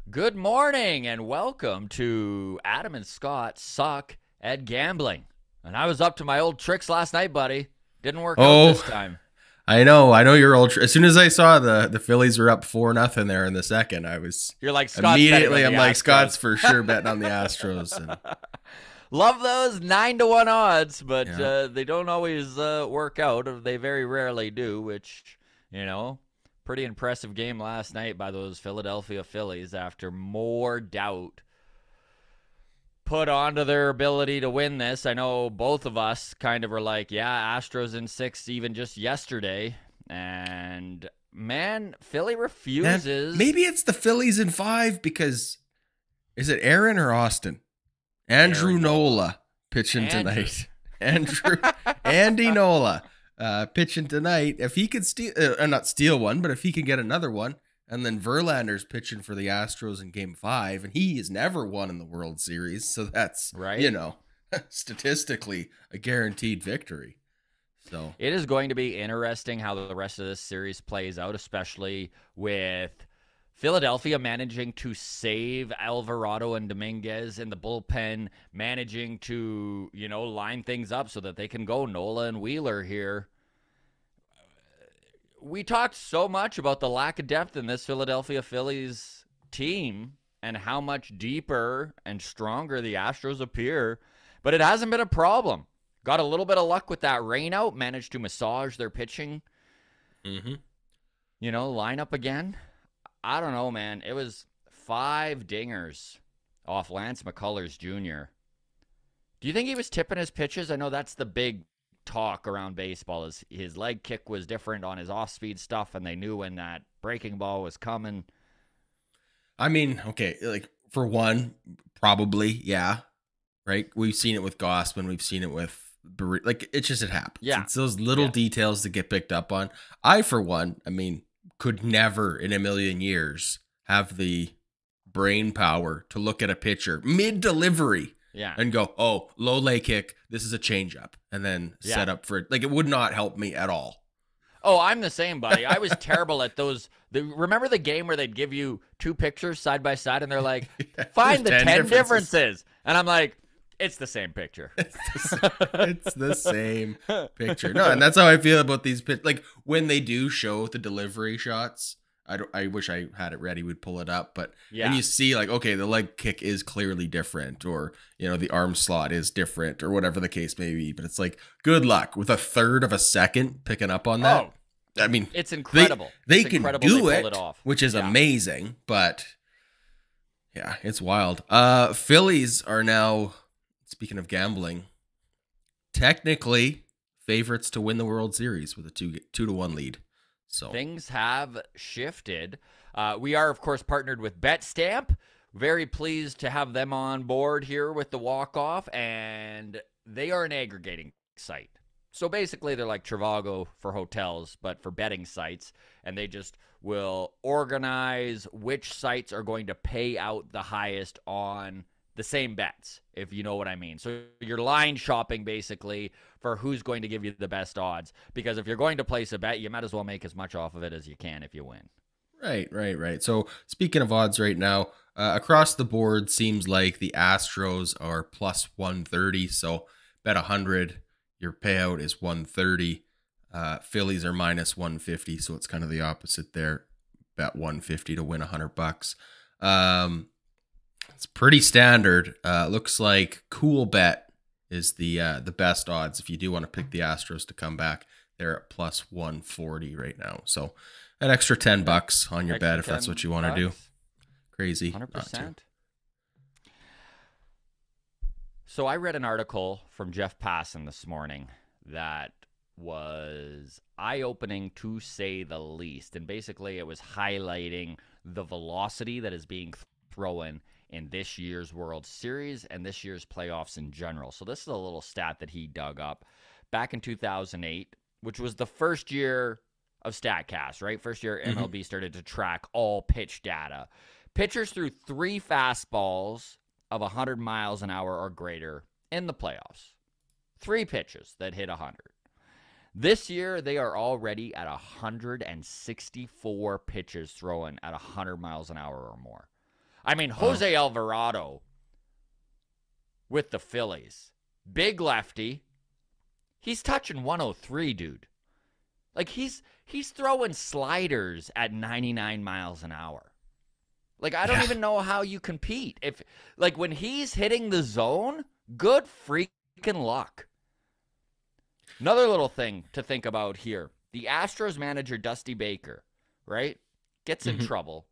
Good morning and welcome to Adam and Scott Suck at Gambling. And I was up to my old tricks last night, buddy. Didn't work out this time. I know your old. As soon as I saw the Phillies were up 4-0 there in the second, I was You're like Scott's immediately. I'm like Astros. Scott's for sure betting on the Astros. And, Love those 9-1 odds, but yeah. they don't always work out. They very rarely do, which, pretty impressive game last night by those Philadelphia Phillies after more doubt put onto their ability to win this. I know both of us kind of were like, yeah, Astros in 6 even just yesterday. And, man, Philly refuses. And maybe it's the Phillies in 5 because is it Aaron or Austin? Andrew Nola pitching tonight. Andy Nola pitching tonight. If he could not steal one, but if he can get another one, and then Verlander's pitching for the Astros in Game 5, and he has never won in the World Series, so that's right. Statistically a guaranteed victory. So it is going to be interesting how the rest of this series plays out, especially with Philadelphia managing to save Alvarado and Dominguez in the bullpen, managing to, line things up so that they can go Nola and Wheeler here. We talked so much about the lack of depth in this Philadelphia Phillies team and how much deeper and stronger the Astros appear, but it hasn't been a problem. Got a little bit of luck with that rain out, managed to massage their pitching, line up again. I don't know, man. It was 5 dingers off Lance McCullers Jr. Do you think he was tipping his pitches? I know that's the big talk around baseball is his leg kick was different on his off-speed stuff, and they knew when that breaking ball was coming. I mean, okay, like for one, probably, yeah, right? We've seen it with Gossman. We've seen it with it happens. Yeah. It's those little details that get picked up on. I, for one, could never in a million years have the brain power to look at a pitcher mid-delivery and go, oh, low leg kick, this is a changeup, and then set up for it. Like, it would not help me at all. Oh, I'm the same, buddy. I was terrible at those. Remember the game where they'd give you 2 pictures side by side, and they're like, find the 10 differences. And I'm like, it's the same picture. It's the same picture. No, and that's how I feel about these like when they do show the delivery shots. I wish I had it ready. We'd pull it up, but and you see like, okay, the leg kick is clearly different, or the arm slot is different, or whatever the case may be. But it's like, good luck with a third of a second picking up on that. I mean, it's incredible. They can do it, which is amazing. But yeah, it's wild. Phillies are now, speaking of gambling, technically favorites to win the World Series with a 2-1 lead. So things have shifted. We are, of course, partnered with BetStamp. Very pleased to have them on board here with the walk-off, and they are an aggregating site. So basically, they're like Trivago for hotels, but for betting sites, and they just will organize which sites are going to pay out the highest on the same bets, if you know what I mean. So you're line shopping basically for who's going to give you the best odds, because if you're going to place a bet, you might as well make as much off of it as you can if you win. Right. So speaking of odds right now, across the board, seems like the Astros are plus 130. So bet 100, your payout is 130. Phillies are minus 150. So it's kind of the opposite there. Bet 150 to win $100. It's pretty standard. Looks like Cool Bet is the best odds if you do want to pick the Astros to come back. They're at plus 140 right now. So an extra $10 on your bet if that's what you want to do. Crazy. 100%. So I read an article from Jeff Passan this morning that was eye-opening to say the least. And basically it was highlighting the velocity that is being thrown in this year's World Series and this year's playoffs in general. So this is a little stat that he dug up. Back in 2008, which was the first year of StatCast, right? First year MLB started to track all pitch data. Pitchers threw 3 fastballs of 100 miles an hour or greater in the playoffs. 3 pitches that hit 100. This year, they are already at 164 pitches thrown at 100 miles an hour or more. I mean, Jose Alvarado with the Phillies. Big lefty. He's touching 103, dude. Like, he's throwing sliders at 99 miles an hour. Like, I don't even know how you compete. Like, when he's hitting the zone, good freaking luck. Another little thing to think about here. The Astros manager, Dusty Baker, right, gets in trouble.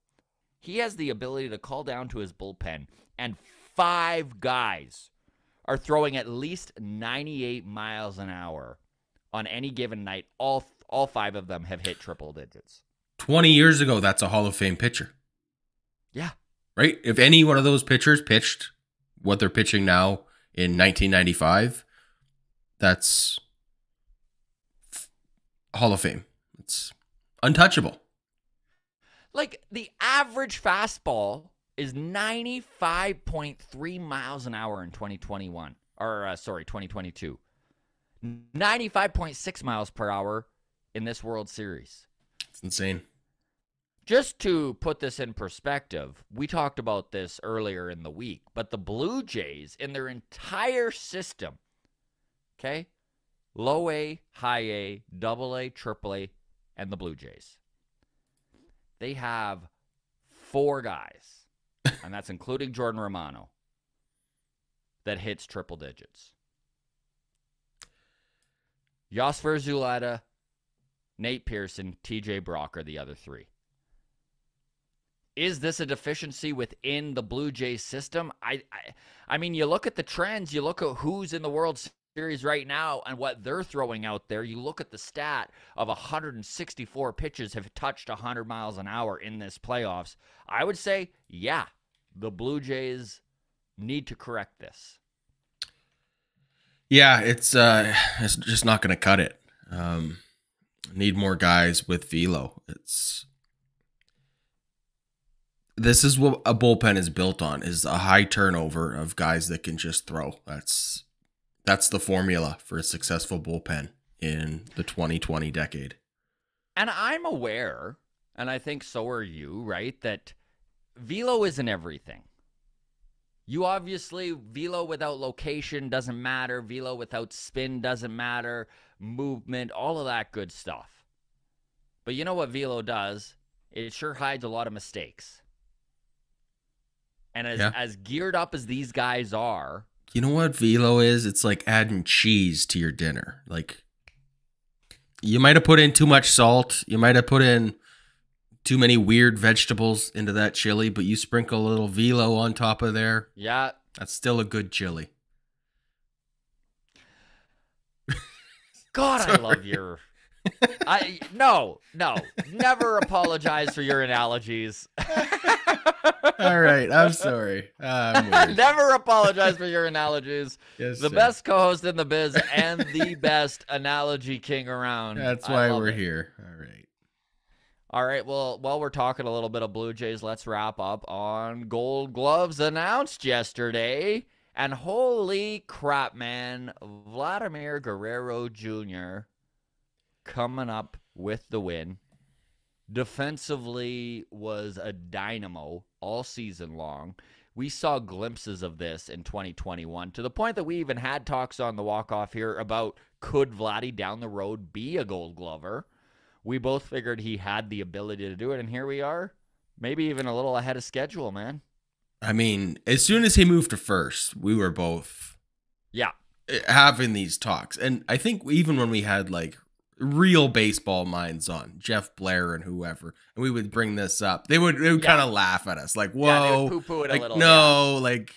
He has the ability to call down to his bullpen, and 5 guys are throwing at least 98 miles an hour on any given night. All 5 of them have hit triple digits. 20 years ago, that's a Hall of Fame pitcher. Yeah. Right? If any one of those pitchers pitched what they're pitching now in 1995, that's Hall of Fame. It's untouchable. Like, the average fastball is 95.3 miles an hour in 2021. Or, 2022. 95.6 miles per hour in this World Series. It's insane. Just to put this in perspective, we talked about this earlier in the week, but the Blue Jays in their entire system, okay, low A, high A, double A, triple A, and the Blue Jays, they have 4 guys, and that's including Jordan Romano, that hits triple digits. Yosfer Zuleta, Nate Pearson, TJ Brock are the other 3. Is this a deficiency within the Blue Jays system? I mean, you look at the trends, you look at who's in the World Series right now and what they're throwing out there. You look at the stat of 164 pitches have touched 100 miles an hour in this playoffs. I would say, yeah, the Blue Jays need to correct this. Yeah, it's just not going to cut it. Need more guys with velo. This is what a bullpen is built on, is a high turnover of guys that can just throw. That's the formula for a successful bullpen in the 2020 decade. And I'm aware, and I think so are you, right, that velo isn't everything. You obviously, velo without location doesn't matter. Velo without spin doesn't matter. Movement, all of that good stuff. But you know what velo does? It sure hides a lot of mistakes. And as geared up as these guys are. You know what velo is? It's like adding cheese to your dinner. Like, you might have put in too much salt. You might have put in too many weird vegetables into that chili, but you sprinkle a little velo on top of there. Yeah. That's still a good chili. God, I love your... No, never apologize for your analogies. All right, I'm sorry. Never apologize for your analogies. Yes, the best co-host in the biz and the best analogy king around. That's why we're here. All right, well, while we're talking a little bit of Blue Jays, let's wrap up on Gold Gloves announced yesterday. And holy crap, man, Vladimir Guerrero Jr. coming up with the win. Defensively was a dynamo all season long. We saw glimpses of this in 2021 to the point that we even had talks on the walk-off here about could Vladdy down the road be a Gold Glover. We both figured he had the ability to do it, and here we are, maybe even a little ahead of schedule, man. I mean, as soon as he moved to first, we were both having these talks. And I think even when we had like real baseball minds on, Jeff Blair and whoever, and we would bring this up, they would kind of laugh at us like, whoa, they would poo-poo it like, a little. No, like,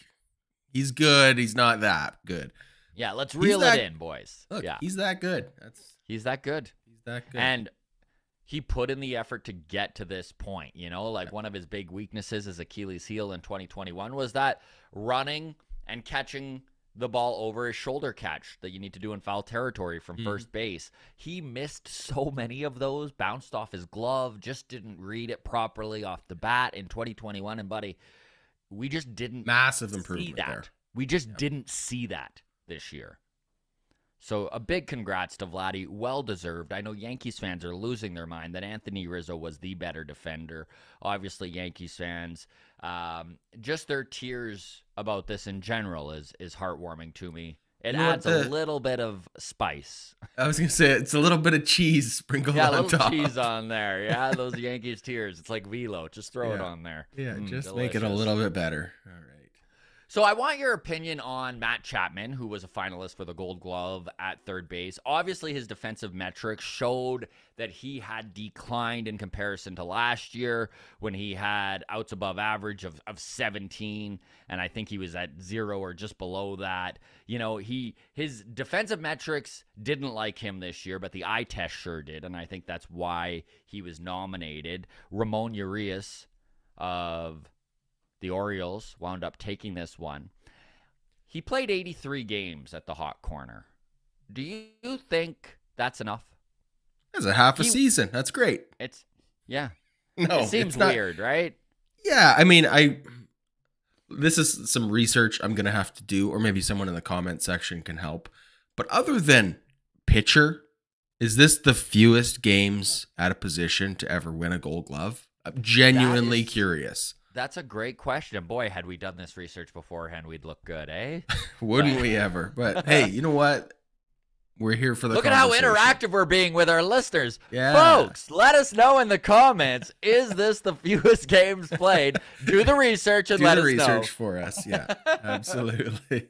he's good. He's not that good. Yeah, let's reel it in, boys. Look, he's that good. He's that good. He's that good. And he put in the effort to get to this point, you know, like one of his big weaknesses as Achilles heel in 2021 was that running and catching the ball over his shoulder catch that you need to do in foul territory from first base. He missed so many of those, bounced off his glove, just didn't read it properly off the bat in 2021. And buddy, we just didn't massive improvement see that. there. We just didn't see that this year. So a big congrats to Vladdy. Well-deserved. I know Yankees fans are losing their mind that Anthony Rizzo was the better defender. Obviously, Yankees fans, just their tears about this in general is heartwarming to me. It adds a little bit of spice. I was going to say, it's a little bit of cheese sprinkled on top. Yeah, a little cheese on there. Yeah, those Yankees tears. It's like Velo. Just throw it on there. Yeah, just delicious. Make it a little bit better. All right. So I want your opinion on Matt Chapman, who was a finalist for the Gold Glove at third base. Obviously, his defensive metrics showed that he had declined in comparison to last year when he had outs above average of 17, and I think he was at 0 or just below that. You know, his defensive metrics didn't like him this year, but the eye test sure did, and I think that's why he was nominated. Ramon Urias of the Orioles wound up taking this one. He played 83 games at the hot corner. Do you think that's enough? That's a half a season. That's great. Yeah. No, it seems weird, right? Yeah, I mean, this is some research I'm going to have to do, or maybe someone in the comment section can help. But other than pitcher, is this the fewest games at a position to ever win a Gold Glove? I'm genuinely curious. That's a great question. Boy, had we done this research beforehand, we'd look good, eh? Wouldn't we ever? But hey, you know what? We're here for the Look at how interactive we're being with our listeners. Yeah. Folks, let us know in the comments, is this the fewest games played? Do the research and let us know. Do the research for us. Yeah, absolutely.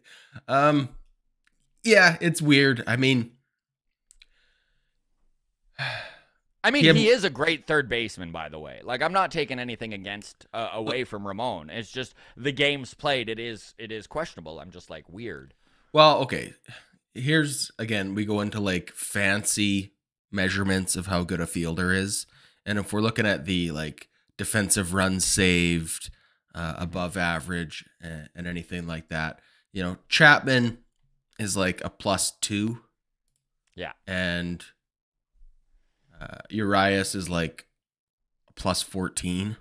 Yeah, it's weird. I mean, he is a great third baseman, by the way. Like, I'm not taking anything away from Ramon. It's just the games played. It is questionable. I'm just like weird. Well, okay. Here's again, we go into like fancy measurements of how good a fielder is, and if we're looking at the like defensive runs saved, above average, and anything like that, you know, Chapman is like a +2. Yeah, and Urias is like a +14.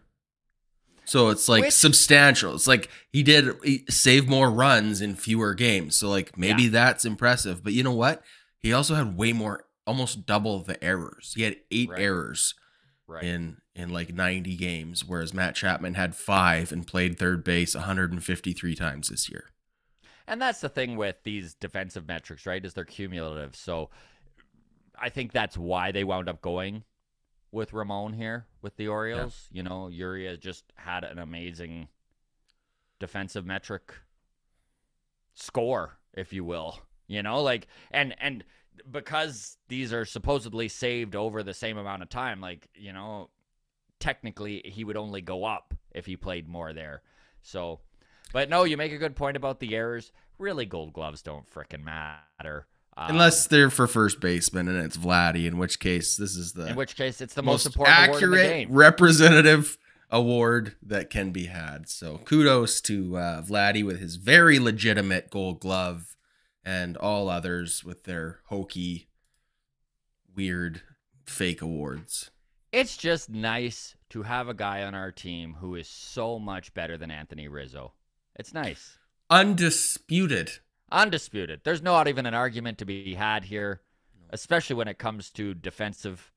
So it's like substantial. It's like he saved more runs in fewer games. So like maybe that's impressive. But you know what? He also had way more, almost double the errors. He had 8 errors in like 90 games, whereas Matt Chapman had 5 and played third base 153 times this year. And that's the thing with these defensive metrics, right? Is they're cumulative. So I think that's why they wound up going with Ramon here with the Orioles. Yeah. You know, Urias just had an amazing defensive metric score, if you will. You know, like, and because these are supposedly saved over the same amount of time, like, you know, technically he would only go up if he played more there. So, but no, you make a good point about the errors. Really, Gold Gloves don't frickin' matter. Unless they're for first baseman and it's Vladdy, in which case it's the most important accurate award in the game. Representative award that can be had. So kudos to Vladdy with his very legitimate Gold Glove, and all others with their hokey, weird, fake awards. It's just nice to have a guy on our team who is so much better than Anthony Rizzo. It's nice. Undisputed. There's not even an argument to be had here, especially when it comes to defensive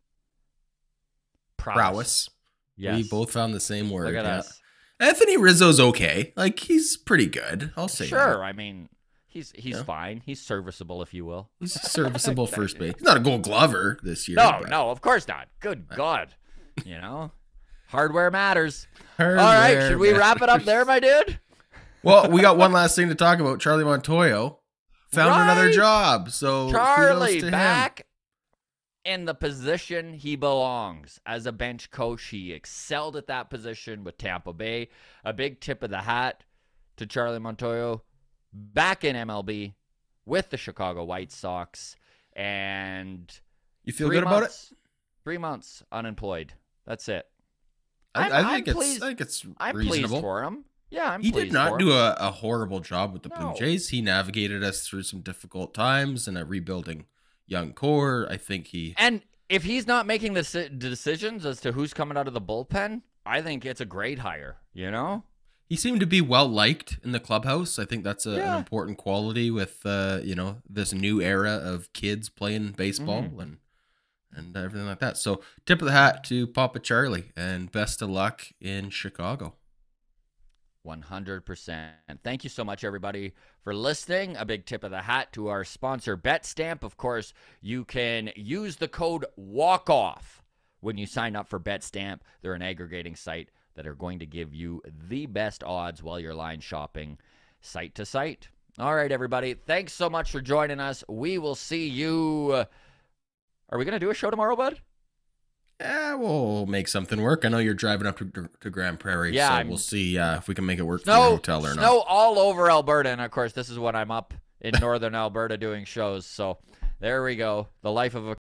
prowess. Yes. We both found the same word. Look at us. Anthony Rizzo's okay. Like, he's pretty good. I'll say sure. that. I mean, he's fine. He's serviceable, if you will. He's a serviceable first base. He's not a Gold Glover this year. No, of course not. Good God. You know, hardware matters. All right, should we wrap it up there, my dude? Well, we got one last thing to talk about. Charlie Montoyo found another job. So Charlie kudos to back in the position he belongs. As a bench coach, he excelled at that position with Tampa Bay. A big tip of the hat to Charlie Montoyo. Back in MLB with the Chicago White Sox. And you feel good about it? 3 months unemployed. That's it. I think it's I'm reasonable. Pleased for him. Yeah, he did not do a horrible job with the Blue Jays. He navigated us through some difficult times and a rebuilding young core. I think and if he's not making the decisions as to who's coming out of the bullpen, I think it's a great hire. You know, he seemed to be well liked in the clubhouse. I think that's an important quality with this new era of kids playing baseball and everything like that. So tip of the hat to Papa Charlie, and best of luck in Chicago. 100%. Thank you so much, everybody, for listening. A big tip of the hat to our sponsor, BetStamp. Of course, you can use the code WALKOFF when you sign up for BetStamp. They're an aggregating site that are going to give you the best odds while you're line shopping site to site. All right, everybody. Thanks so much for joining us. We will see you. Are we going to do a show tomorrow, bud? Yeah, we'll make something work. I know you're driving up to Grand Prairie, so we'll see if we can make it work for the hotel or not. Snow all over Alberta, and of course, this is when I'm up in northern Alberta doing shows. So there we go. The life of a